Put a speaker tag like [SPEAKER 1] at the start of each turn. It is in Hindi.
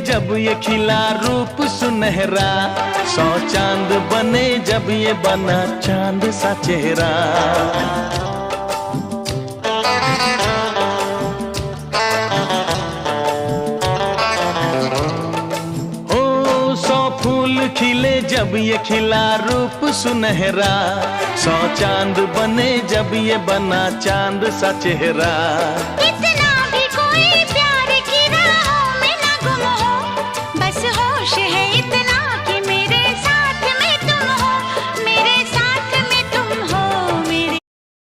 [SPEAKER 1] जब ये खिला रूप सुनहरा, 100 चांद बने जब ये बना चांद सा चेहरा। ओ 100 फूल खिले जब ये खिला रूप सुनहरा, 100 चांद बने जब ये बना चांद सा चेहरा।